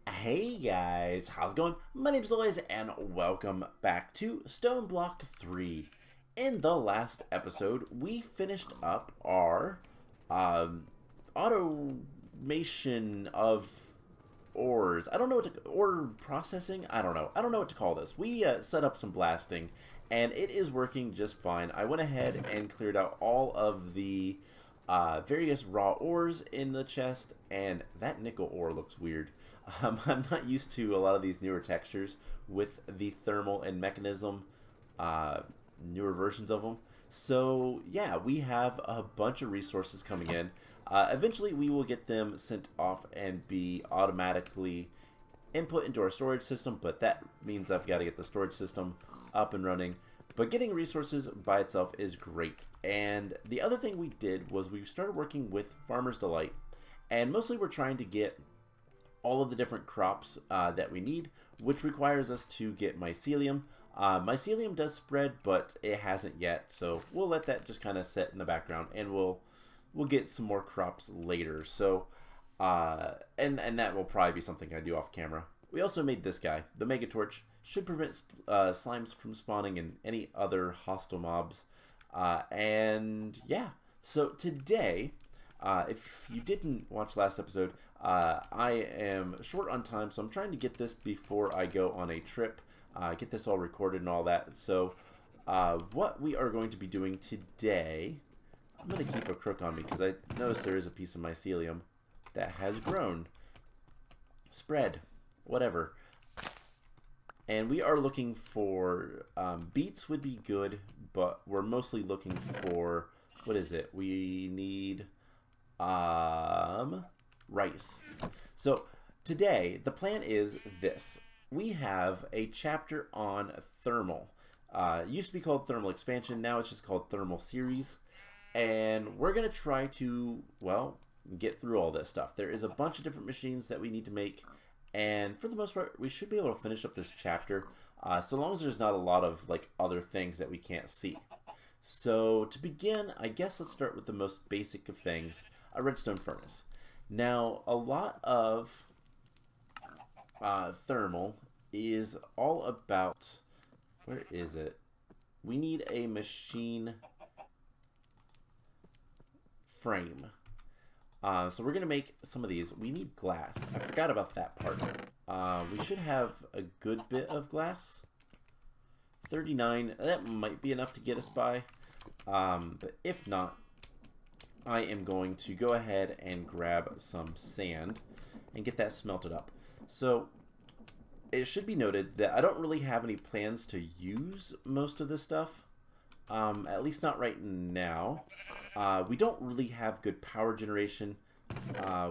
Hey guys, how's it going? My name's Lois and welcome back to Stoneblock 3. In the last episode, we finished up our um, automation of ores. I don't know what to... ore processing? I don't know. I don't know what to call this. We set up some blasting and it is working just fine. I went ahead and cleared out all of the various raw ores in the chest, and that nickel ore looks weird. I'm not used to a lot of these newer textures with the thermal and mechanism, uh, newer versions of them. So yeah, we have a bunch of resources coming in. Eventually, we will get them sent off and be automatically input into our storage system, but that means I've got to get the storage system up and running. But getting resources by itself is great. And the other thing we did was we started working with Farmer's Delight, and mostly we're trying to get all of the different crops that we need, which requires us to get mycelium. Mycelium does spread, but it hasn't yet, so we'll let that just kind of sit in the background, and we'll get some more crops later. So, and that will probably be something I do off camera. We also made this guy, the Mega Torch. Should prevent slimes from spawning and any other hostile mobs. And yeah, so today, if you didn't watch last episode, I am short on time, so I'm trying to get this before I go on a trip, get this all recorded and all that. So what we are going to be doing today, I'm going to keep a crook on me because I noticed there is a piece of mycelium that has grown. Spread, whatever. And we are looking for, beets would be good, but we're mostly looking for, what is it? We need, rice. So today, the plan is this. We have a chapter on thermal. It used to be called thermal expansion, now it's just called thermal series. And we're going to try to, well, get through all this stuff. There is a bunch of different machines that we need to make. And for the most part, we should be able to finish up this chapter, so long as there's not a lot of like other things that we can't see. So to begin, I guess let's start with the most basic of things, a redstone furnace. Now, a lot of thermal is all about, where is it? We need a machine frame. So we're going to make some of these. We need glass. I forgot about that part. We should have a good bit of glass. 39. That might be enough to get us by. But if not, I am going to go ahead and grab some sand and get that smelted up. So it should be noted that I don't really have any plans to use most of this stuff. At least not right now. We don't really have good power generation.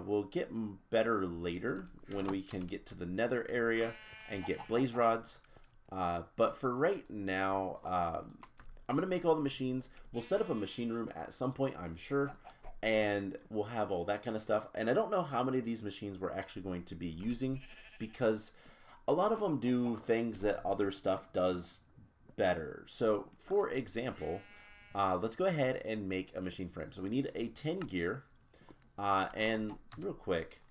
We'll get better later when we can get to the nether area and get blaze rods. But for right now, I'm going to make all the machines. We'll set up a machine room at some point, I'm sure. And we'll have all that kind of stuff. And I don't know how many of these machines we're actually going to be using, because a lot of them do things that other stuff does better. So, for example, let's go ahead and make a machine frame. So we need a 10 gear, and real quick,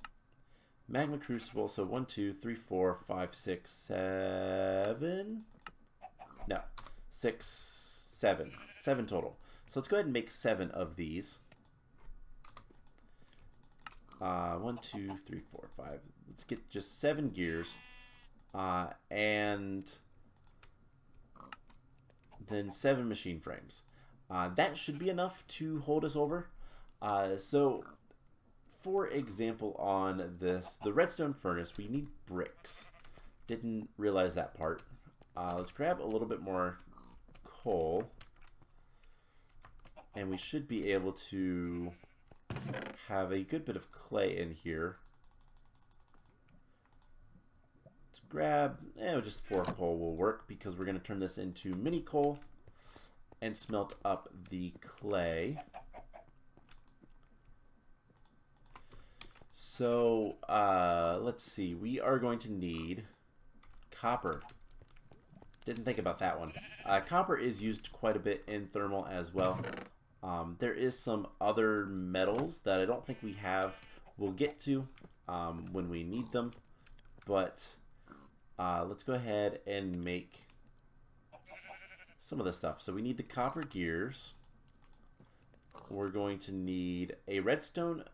magma crucible. So 1, 2, 3, 4, 5, 6, 7. No, 6, 7. 7 total. So let's go ahead and make 7 of these. 1, 2, 3, 4, 5. Let's get just 7 gears, and then 7 machine frames. That should be enough to hold us over. So, for example, on this, the redstone furnace, we need bricks. Didn't realize that part. Let's grab a little bit more coal, and we should be able to have a good bit of clay in here. Let's grab, just 4 coal will work, because we're going to turn this into mini coal and smelt up the clay. So, let's see. We are going to need copper. Didn't think about that one. Copper is used quite a bit in thermal as well. There is some other metals that I don't think we have. We'll get to when we need them. but let's go ahead and make some of the stuff. So we need the copper gears. We're going to need a redstone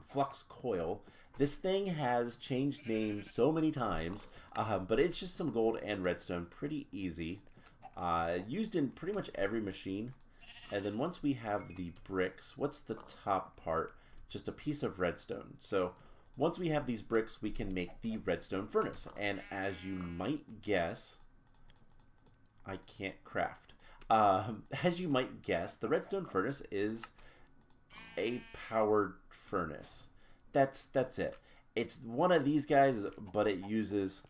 flux coil. This thing has changed names so many times, but it's just some gold and redstone, pretty easy. Used in pretty much every machine. And then once we have the bricks, what's the top part? Just a piece of redstone. So once we have these bricks, we can make the redstone furnace. And as you might guess, I can't craft. As you might guess, the redstone furnace is a powered furnace. That's it. It's one of these guys, but it uses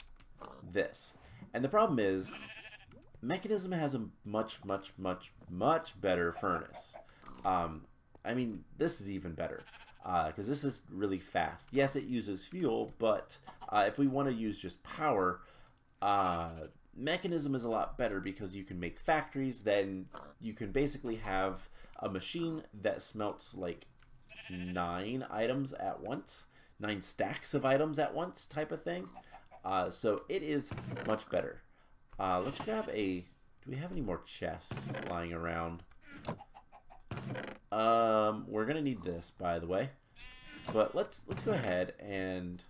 this. And the problem is, Mechanism has a much better furnace. I mean, this is even better because this is really fast. Yes, it uses fuel, but if we want to use just power, Mechanism is a lot better because you can make factories. Then you can basically have a machine that smelts like 9 items at once, 9 stacks of items at once type of thing. So it is much better. Let's grab a... Do we have any more chests lying around? We're gonna need this, by the way. But let's go ahead and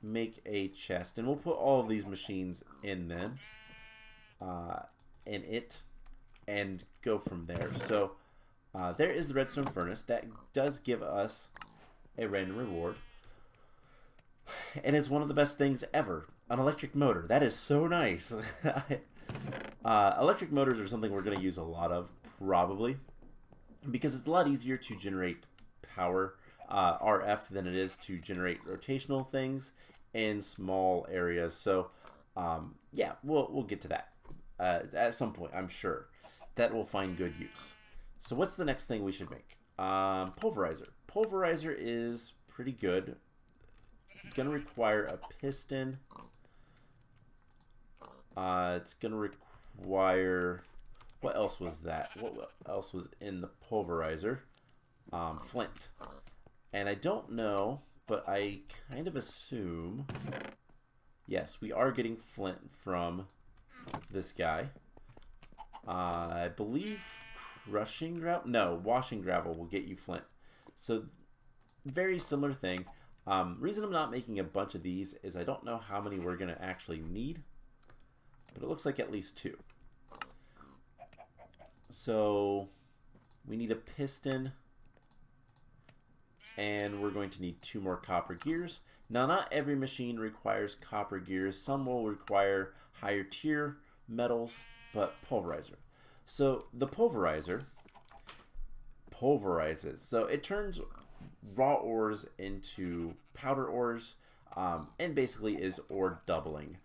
make a chest, and we'll put all of these machines in then, and go from there. So there is the redstone furnace that does give us a random reward, and it's one of the best things ever. An electric motor. That is so nice. Electric motors are something we're going to use a lot of, probably, because it's a lot easier to generate power, RF, than it is to generate rotational things in small areas. So, yeah, we'll get to that at some point, I'm sure. That will find good use. So what's the next thing we should make? Pulverizer. Pulverizer is pretty good. It's going to require a piston. It's going to require... What else was that? What else was in the pulverizer? Flint. And I don't know, but I kind of assume... Yes, we are getting flint from this guy. I believe crushing gravel... No, washing gravel will get you flint. So, very similar thing. Reason I'm not making a bunch of these is I don't know how many we're going to actually need. But it looks like at least 2. So we need a piston, and we're going to need 2 more copper gears. Now, not every machine requires copper gears. Some will require higher tier metals, but pulverizer. So the pulverizer pulverizes. So it turns raw ores into powder ores, and basically is ore doubling.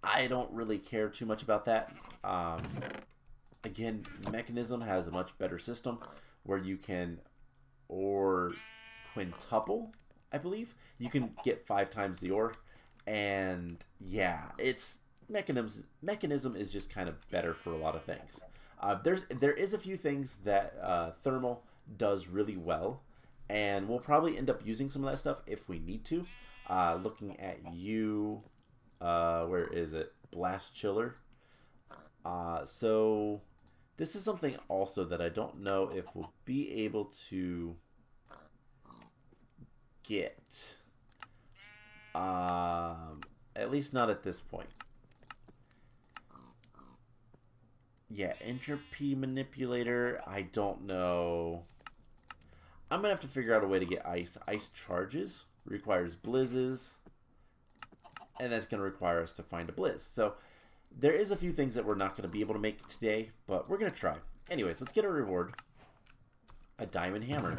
I don't really care too much about that. Again, Mechanism has a much better system where you can ore quintuple, I believe. You can get 5 times the ore. And yeah, it's Mechanism is just kind of better for a lot of things. There is a few things that thermal does really well, and we'll probably end up using some of that stuff if we need to. Looking at you... where is it? Blast chiller. So this is something also that I don't know if we'll be able to get. At least not at this point. Yeah, entropy manipulator. I don't know. I'm gonna have to figure out a way to get ice. Ice charges requires blizzes. And that's going to require us to find a blizz. So there is a few things that we're not going to be able to make today, but we're going to try. Anyways, let's get a reward. A diamond hammer.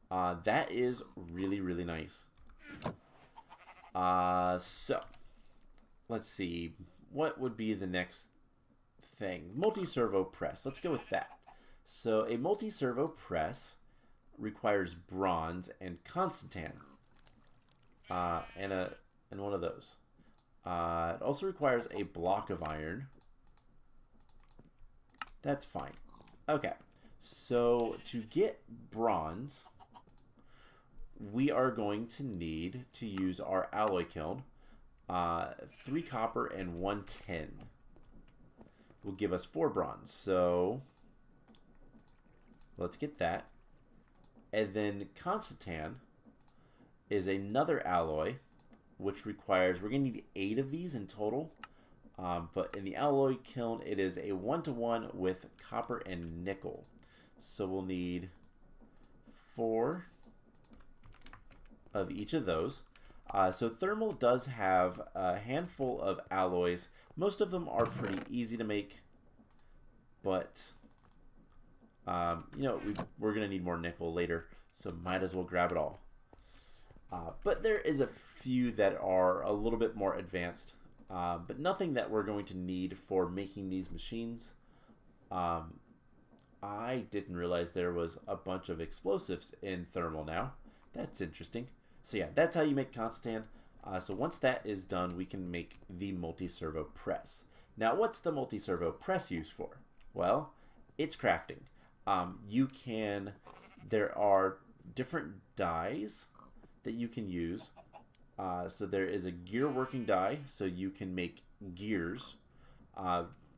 That is really, really nice. So let's see. What would be the next thing? Multi-servo press. Let's go with that. So a multi-servo press requires bronze and constantan. And one of those. It also requires a block of iron. That's fine. Okay. So to get bronze, we are going to need to use our alloy kiln. 3 copper and 1 tin will give us 4 bronze. So let's get that. And then Constantan is another alloy, which requires, we're going to need 8 of these in total. But in the alloy kiln, it is a 1-to-1 with copper and nickel. So we'll need 4 of each of those. So thermal does have a handful of alloys. Most of them are pretty easy to make, but you know, we're going to need more nickel later, so might as well grab it all. But there is a few that are a little bit more advanced, but nothing that we're going to need for making these machines. I didn't realize there was a bunch of explosives in thermal now. That's interesting. So yeah, that's how you make Constantan. So once that is done, we can make the multi-servo press. Now, what's the multi-servo press used for? Well, it's crafting. There are different dies that you can use. So there is a gear working die, so you can make gears.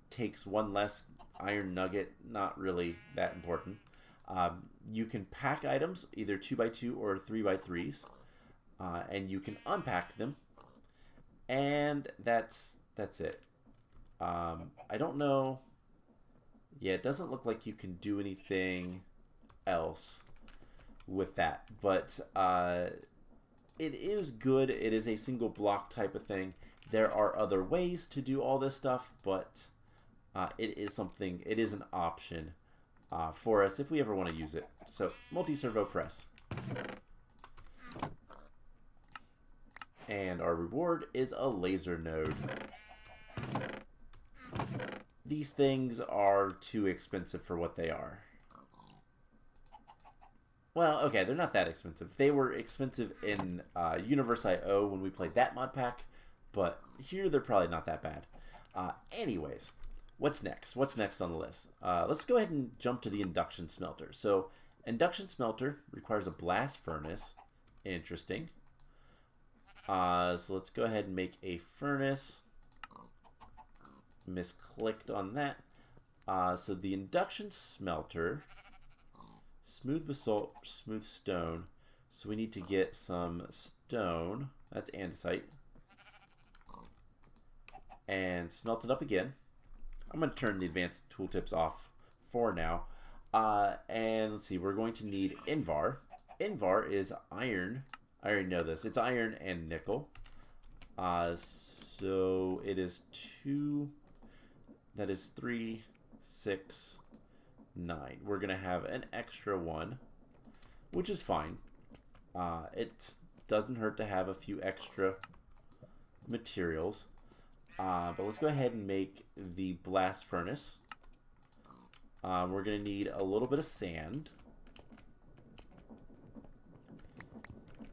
Takes 1 less iron nugget, not really that important. You can pack items, either 2x2 or 3x3s. And you can unpack them, and that's it. I don't know. Yeah, it doesn't look like you can do anything else with that, but it is good. It is a single block type of thing. There are other ways to do all this stuff, but it is something. It is an option for us if we ever want to use it. So multi-servo press. And our reward is a laser node. These things are too expensive for what they are. Well, okay, they're not that expensive. They were expensive in Universe.io when we played that mod pack, but here they're probably not that bad. Anyways, what's next? What's next on the list? Let's go ahead and jump to the induction smelter. So, induction smelter requires a blast furnace. Interesting. So let's go ahead and make a furnace. Misclicked on that. So the induction smelter, smooth basalt, smooth stone. So we need to get some stone. That's andesite. And smelt it up again. I'm going to turn the advanced tooltips off for now. And let's see, we're going to need Invar. Invar is iron. I already know this. It's iron and nickel. So it is 2. That is 3, 6, 9. We're going to have an extra 1, which is fine. It doesn't hurt to have a few extra materials. But let's go ahead and make the blast furnace. We're going to need a little bit of sand.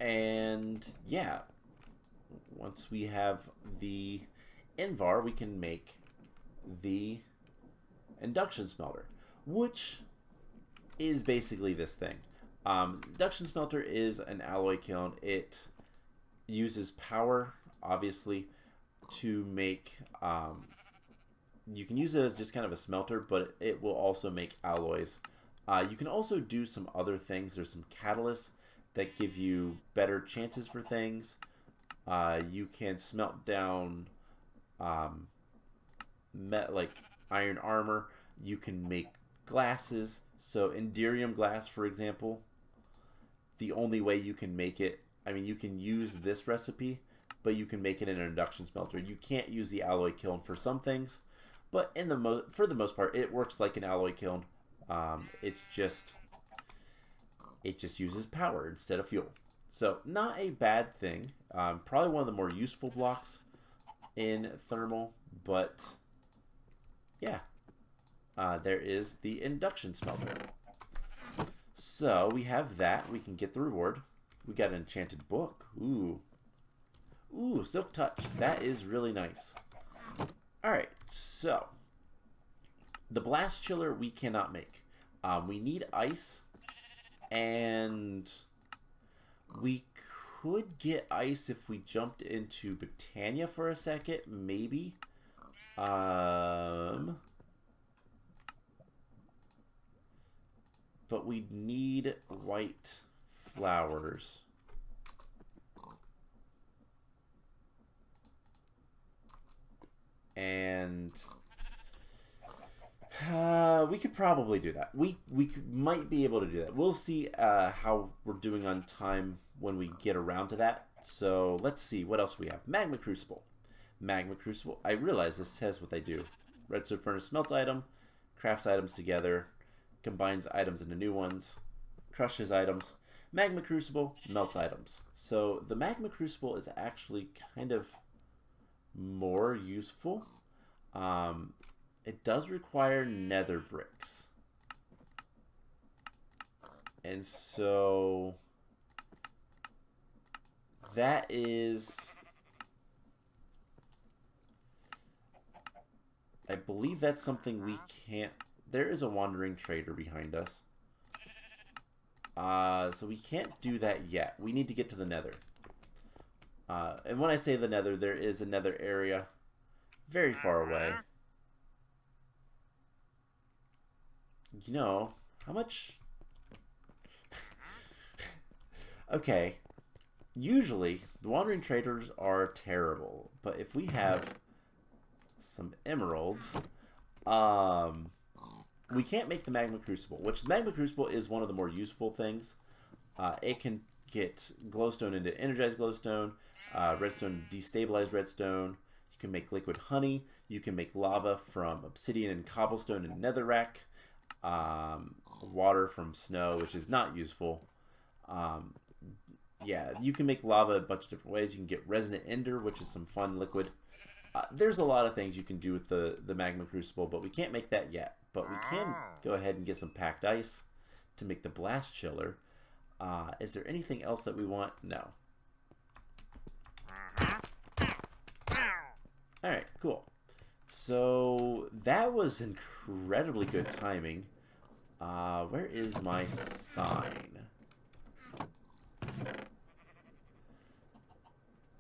And yeah, once we have the Invar, we can make the induction smelter, which is basically this thing. Induction smelter is an alloy kiln. It uses power, obviously, to make, you can use it as just kind of a smelter, but it will also make alloys. You can also do some other things. There's some catalysts that give you better chances for things. You can smelt down like iron armor. You can make glasses. So Enderium glass, for example, the only way you can make it, I mean, you can use this recipe, but you can make it in an induction smelter. You can't use the alloy kiln for some things, but for the most part, it works like an alloy kiln. It just uses power instead of fuel. So not a bad thing. Probably one of the more useful blocks in thermal, but yeah. There is the induction smelter. So we have that. We can get the reward. We got an enchanted book. Ooh. Ooh, silk touch. That is really nice. Alright, so the blast chiller we cannot make. We need ice, and We could get ice if we jumped into Britannia for a second, maybe. But we need white flowers. And we could probably do that. Might be able to do that. We'll see how we're doing on time when we get around to that. So let's see what else we have. Magma Crucible. Magma Crucible. I realize this says what they do. Redstone Furnace smelts item, crafts items together, combines items into new ones, crushes items. Magma Crucible melts items. So the Magma Crucible is actually kind of more useful. It does require nether bricks. And so that is, I believe that's something we can't, there is a wandering trader behind us. So we can't do that yet. We need to get to the nether. And when I say the nether, there is another area very far away. You know, how much? Okay. Usually, the wandering traders are terrible. But if we have some emeralds, we can't make the Magma Crucible, which the Magma Crucible is one of the more useful things. It can get glowstone into energized glowstone, redstone destabilized redstone. You can make liquid honey. You can make lava from obsidian and cobblestone and netherrack. Water from snow, which is not useful. Yeah, you can make lava a bunch of different ways. You can get resonant ender, which is some fun liquid. There's a lot of things you can do with the Magma Crucible, but we can't make that yet. But we can go ahead and get some packed ice to make the blast chiller. Is there anything else that we want? No. Alright, cool. So that was incredibly good timing. Where is my sign?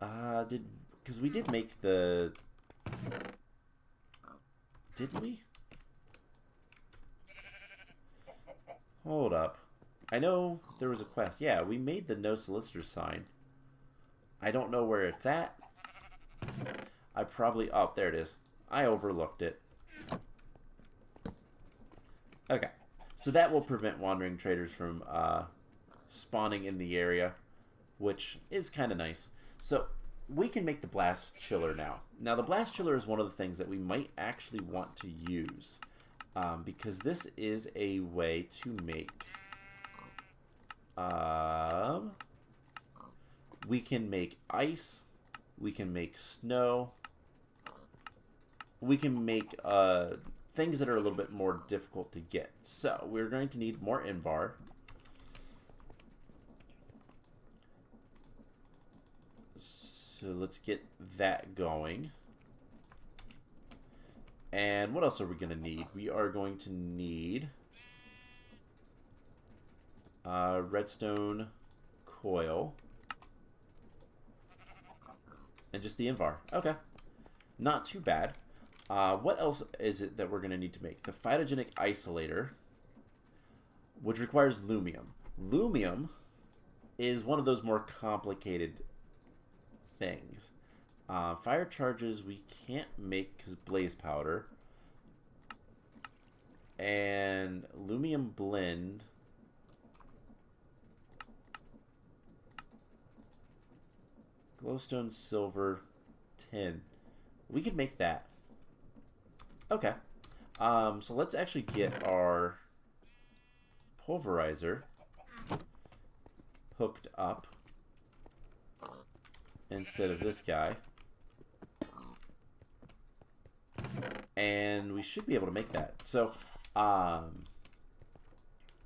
Because we did make the... Didn't we? Hold up. I know there was a quest. Yeah, we made the no solicitor sign. I don't know where it's at. I probably... Oh, there it is. I overlooked it. Okay. So that will prevent wandering traders from spawning in the area, which is kind of nice. So we can make the blast chiller now. Now the blast chiller is one of the things that we might actually want to use, because this is a way to make... we can make ice, we can make snow, we can make things that are a little bit more difficult to get. So we're going to need more invar. So let's get that going. And what else are we going to need? We are going to need redstone coil. And just the invar. Okay. Not too bad. What else is it that we're going to need to make? The phytogenic isolator, which requires lumium. Lumium is one of those more complicated things. Fire charges we can't make because blaze powder. And lumium blend. Glowstone silver tin. We could make that. Okay. So let's actually get our pulverizer hooked up instead of this guy. And we should be able to make that. So, yeah,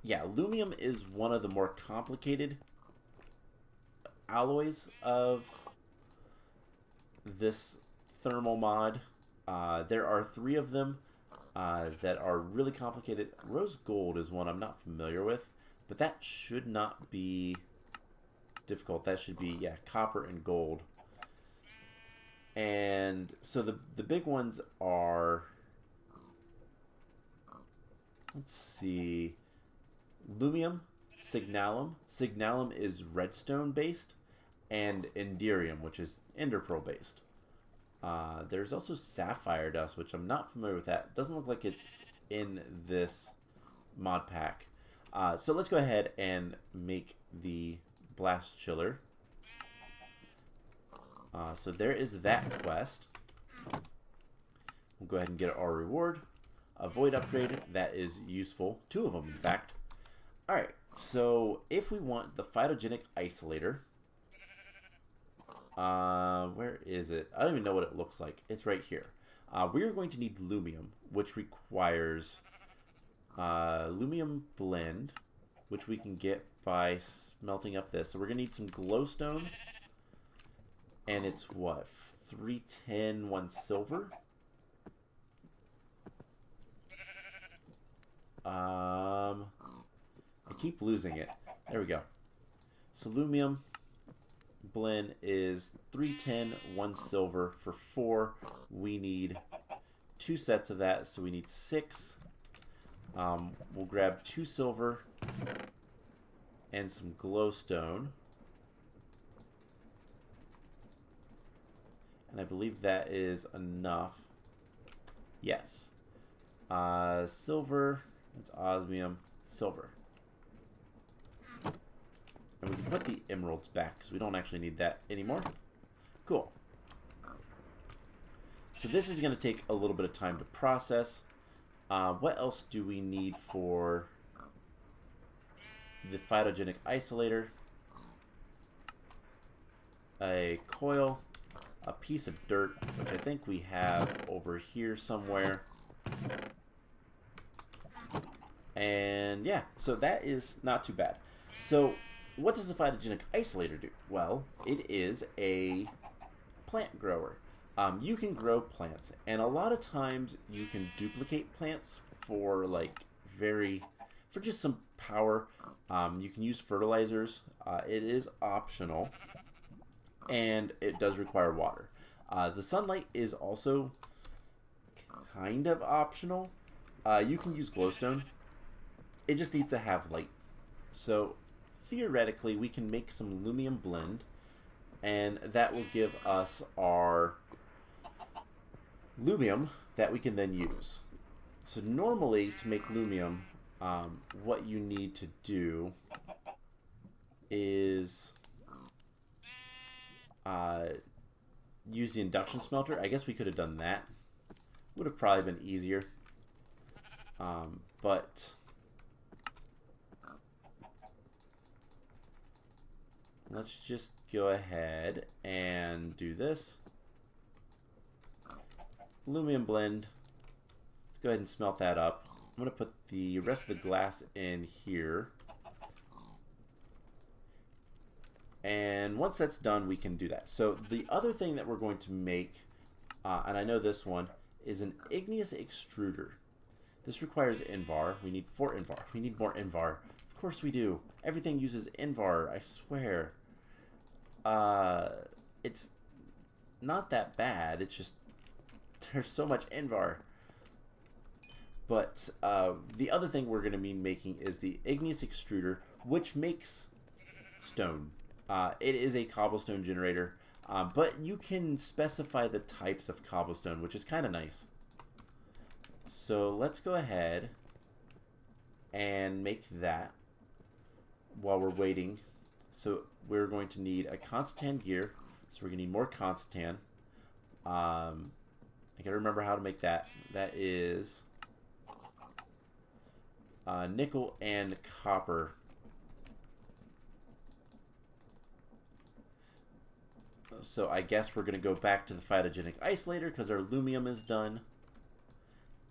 lumium is one of the more complicated alloys of this thermal mod. There are 3 of them that are really complicated. Rose gold is one I'm not familiar with, but that should not be difficult. That should be, yeah, copper and gold. And so the big ones are, let's see, lumium, signalum. Signalum is redstone based, and enderium, which is ender pearl based. There's also sapphire dust, which I'm not familiar with that. Doesn't look like it's in this mod pack. So let's go ahead and make the blast chiller. So there is that quest. We'll go ahead and get our reward. A void upgrade, that is useful. 2 of them, in fact. Alright, so if we want the phytogenic isolator, where is it? I don't even know what it looks like. It's right here. We are going to need lumium, which requires lumium blend, which we can get by smelting up this. So we're going to need some glowstone. And it's what? 3 tin, 1 silver? I keep losing it. There we go. So lumium blend is 3 tin, 1 silver. For 4, we need 2 sets of that, so we need 6. We'll grab 2 silver and some glowstone. And I believe that is enough. Yes. Silver, it's osmium, silver. And we can put the emeralds back because we don't actually need that anymore. Cool. So this is going to take a little bit of time to process. What else do we need for the phytogenic isolator? A coil, a piece of dirt, which I think we have over here somewhere. And yeah, so that is not too bad. So what does the phytogenic isolator do? Well, it is a plant grower. You can grow plants, and a lot of times you can duplicate plants for for just some power. You can use fertilizers. It is optional, and it does require water. The sunlight is also kind of optional. You can use glowstone. It just needs to have light. So theoretically, we can make some lumium blend, and that will give us our lumium that we can then use. So normally, to make lumium, what you need to do is use the induction smelter. I guess we could have done that. Would have probably been easier. But let's just go ahead and do this. Lumium blend. Let's go ahead and smelt that up. I'm going to put the rest of the glass in here. And once that's done, we can do that. So the other thing that we're going to make, and I know this one, is an igneous extruder. This requires Invar. We need 4 Invar. We need more Invar. Of course we do. Everything uses Invar, I swear. It's not that bad. It's just there's so much Invar. But the other thing we're going to be making is the igneous extruder, which makes stone. It is a cobblestone generator, but you can specify the types of cobblestone, which is kind of nice. So let's go ahead and make that while we're waiting. So we're going to need a Constantan gear, so we're going to need more Constantan. I gotta remember how to make that. That is nickel and copper. So I guess we're going to go back to the phytogenic isolator because our lumium is done.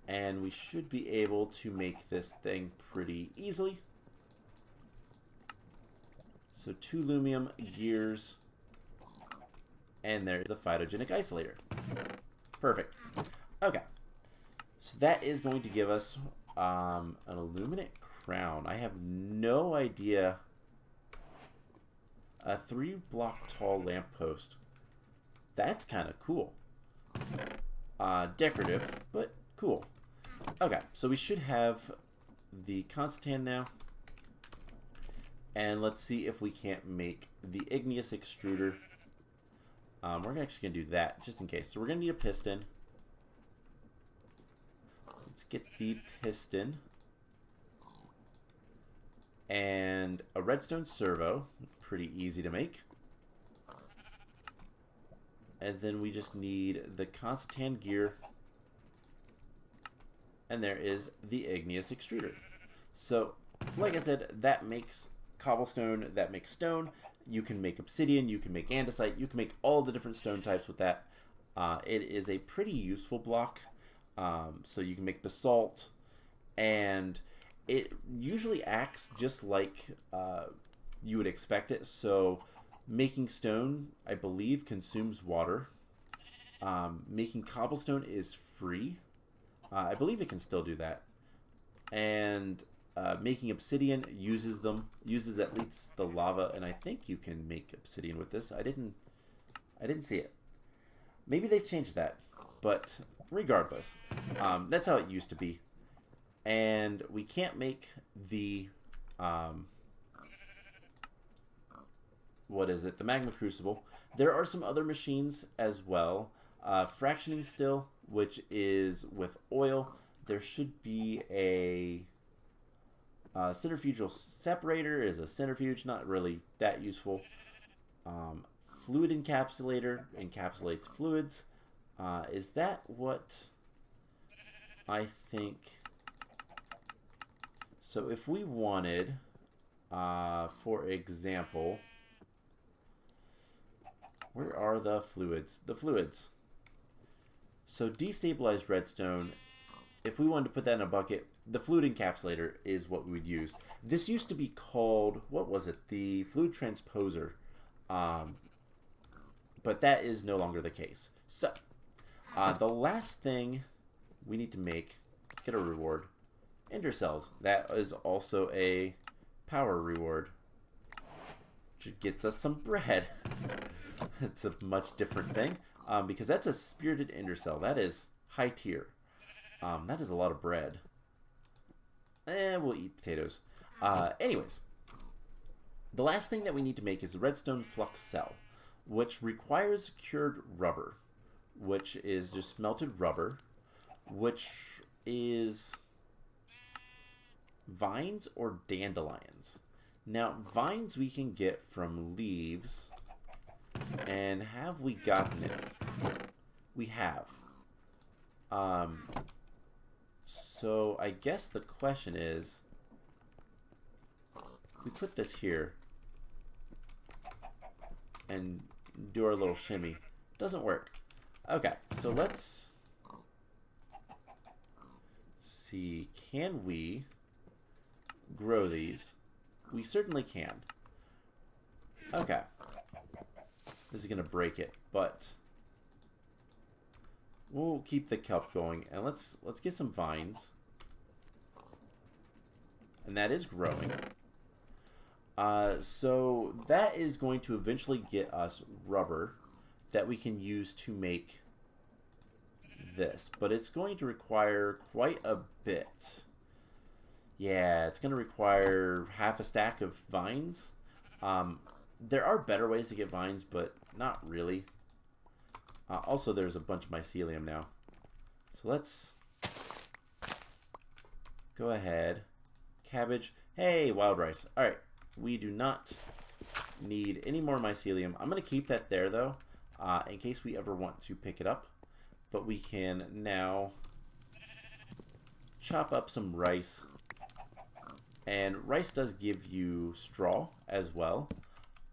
And we should be able to make this thing pretty easily. So 2 lumium gears. And there's the phytogenic isolator. Perfect. Okay. So that is going to give us an illuminate crown. I have no idea A 3-block tall lamppost. That's kind of cool. Decorative, but cool. Okay, so we should have the Constantan now. And let's see if we can't make the igneous extruder. We're actually going to do that, just in case. So we're going to need a piston. Let's get the piston. And a redstone servo. Pretty easy to make. And then we just need the Constantan gear. And there is the igneous extruder. So, like I said, that makes cobblestone, that makes stone. You can make obsidian, you can make andesite, you can make all the different stone types with that. It is a pretty useful block. So you can make basalt, and it usually acts just like you would expect it. So making stone, I believe, consumes water. Making cobblestone is free. I believe it can still do that. And making obsidian uses at least the lava, and I think you can make obsidian with this. I didn't see it. Maybe they've changed that, but regardless, that's how it used to be. And we can't make the what is it? The magma crucible. There are some other machines as well. Fractioning still, which is with oil. There should be a centrifugal separator is a centrifuge, not really that useful. Fluid encapsulator encapsulates fluids. Is that what I think? So if we wanted, for example, where are the fluids? The fluids. So destabilized redstone, if we wanted to put that in a bucket, the fluid encapsulator is what we would use. This used to be called, what was it? The fluid transposer. But that is no longer the case. So, the last thing we need to make, let's get a reward. Ender cells. That is also a power reward, which gets us some bread. It's a much different thing, because that's a spirited ender cell. That is high tier. That is a lot of bread. We'll eat potatoes. Anyways, the last thing that we need to make is the redstone flux cell, which requires cured rubber, which is just smelted rubber, which is vines or dandelions. Now, vines we can get from leaves, and have we gotten it? We have. So I guess the question is, if we put this here and do our little shimmy, doesn't work. Okay, so let's see, can we grow these? We certainly can. Okay. This is going to break it, but we'll keep the kelp going, and let's get some vines. And that is growing. So that is going to eventually get us rubber that we can use to make this, but it's going to require quite a bit. Yeah, it's going to require half a stack of vines. There are better ways to get vines, but not really. Also, there's a bunch of mycelium now. So let's go ahead. Cabbage. Hey, wild rice. Alright, we do not need any more mycelium. I'm going to keep that there, though, in case we ever want to pick it up. But we can now chop up some rice. And rice does give you straw as well.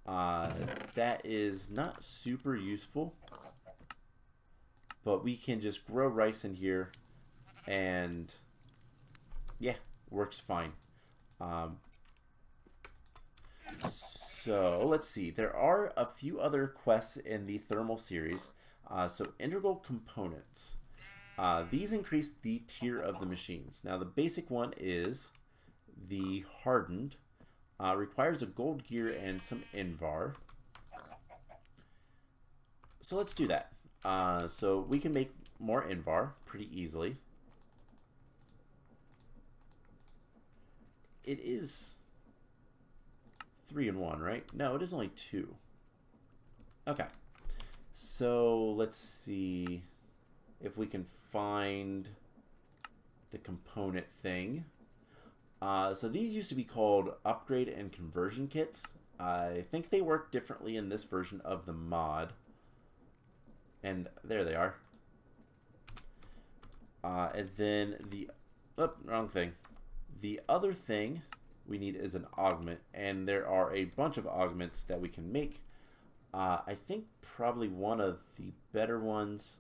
That is not super useful, but we can just grow rice in here, and yeah, works fine. So let's see, there are a few other quests in the thermal series. So integral components, these increase the tier of the machines. Now the basic one is the hardened. Requires a gold gear and some invar. So let's do that. So we can make more invar pretty easily. It is 3 and 1, right? No, it is only 2. Okay. So let's see if we can find the component thing. So these used to be called upgrade and conversion kits. I think they work differently in this version of the mod. And there they are. And then the... Oh, wrong thing. The other thing we need is an augment. And there are a bunch of augments that we can make. I think probably one of the better ones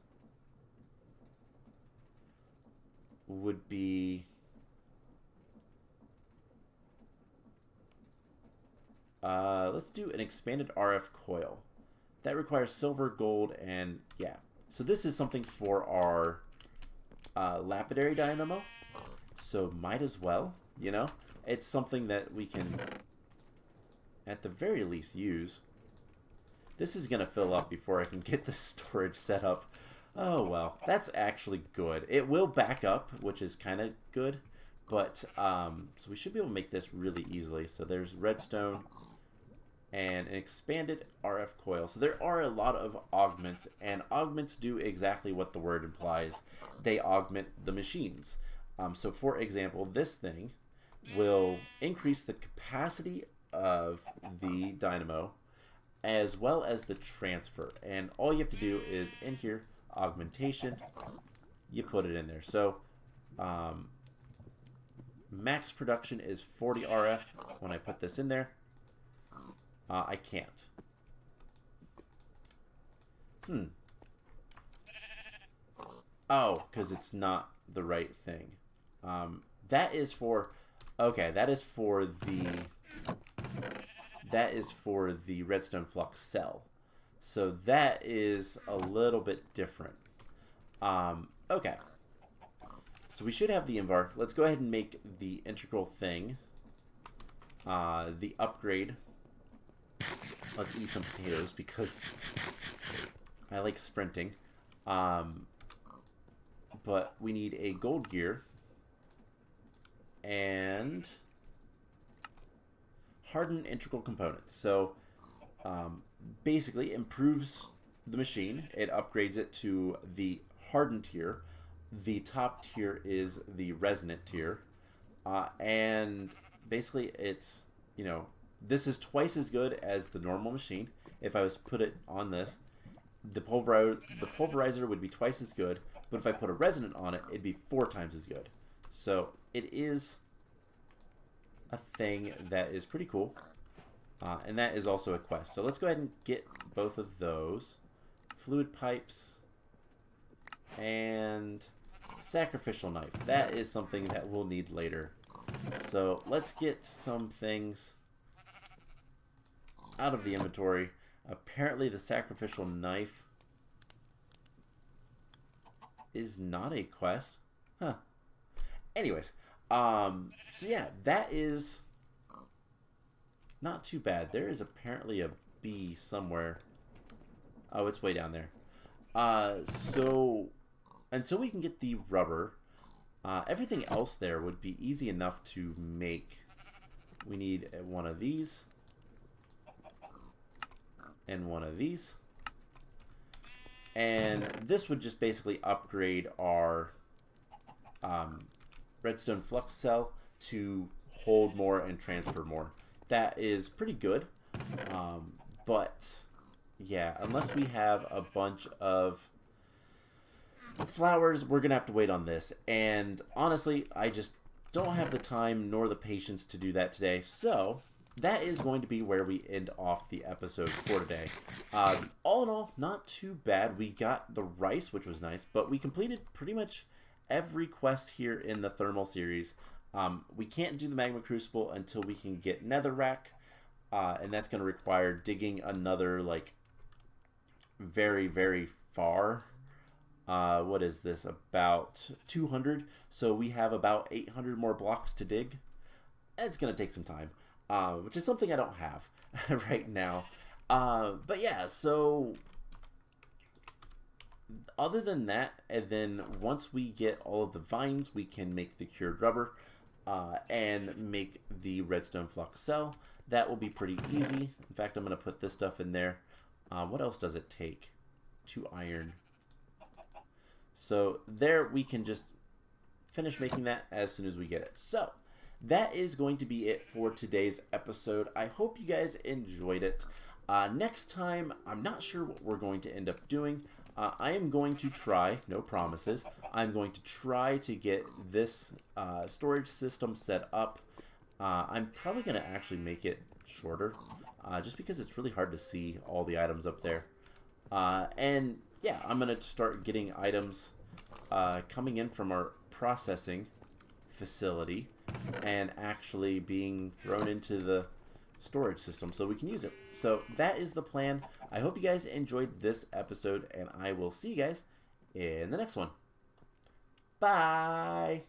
would be... let's do an expanded RF coil. That requires silver, gold, and yeah. So this is something for our lapidary dynamo. So might as well, you know? It's something that we can, at the very least, use. This is going to fill up before I can get the storage set up. Oh, well. That's actually good. It will back up, which is kind of good. But, so we should be able to make this really easily. So there's redstone and an expanded RF coil. So there are a lot of augments, and augments do exactly what the word implies. They augment the machines. So for example, this thing will increase the capacity of the dynamo as well as the transfer. And all you have to do is in here, augmentation, you put it in there. So max production is 40 RF. When I put this in there, I can't. Oh, because it's not the right thing. That is for... Okay, that is for the redstone flux cell. So that is a little bit different. Okay. So we should have the invar. Let's go ahead and make the integral thing. The upgrade. Let's eat some potatoes because I like sprinting. But we need a gold gear and hardened integral components. So basically improves the machine. It upgrades it to the hardened tier. The top tier is the resonant tier. And basically it's, you know, this is twice as good as the normal machine. If I was to put it on this, the pulverizer would be twice as good, but if I put a resonant on it, it'd be 4 times as good. So it is a thing that is pretty cool. And that is also a quest. So let's go ahead and get both of those. Fluid pipes and sacrificial knife. That is something that we'll need later. So let's get some things out of the inventory. Apparently the sacrificial knife is not a quest. Huh. Anyways, so yeah, that is not too bad. There is apparently a bee somewhere. Oh, it's way down there. So until we can get the rubber, everything else there would be easy enough to make. We need one of these and one of these. And this would just basically upgrade our redstone flux cell to hold more and transfer more. That is pretty good. But yeah, unless we have a bunch of flowers, we're gonna have to wait on this. And honestly, I just don't have the time nor the patience to do that today. So that is going to be where we end off the episode for today. All in all, not too bad. We got the rice, which was nice, but we completed pretty much every quest here in the thermal series. We can't do the magma crucible until we can get netherrack, and that's going to require digging another, like, very, very far. What is this? About 200. So we have about 800 more blocks to dig. It's going to take some time. which is something I don't have right now. But yeah, so other than that, and then once we get all of the vines, we can make the cured rubber and make the redstone flux cell. That will be pretty easy. In fact, I'm going to put this stuff in there. What else does it take? 2 iron. So there we can just finish making that as soon as we get it. So that is going to be it for today's episode. I hope you guys enjoyed it. Next time, I'm not sure what we're going to end up doing. I am going to try, no promises, I'm going to try to get this storage system set up. I'm probably going to actually make it shorter, just because it's really hard to see all the items up there. And yeah, I'm going to start getting items coming in from our processing facility and actually being thrown into the storage system so we can use it. So that is the plan. I hope you guys enjoyed this episode, and I will see you guys in the next one. Bye!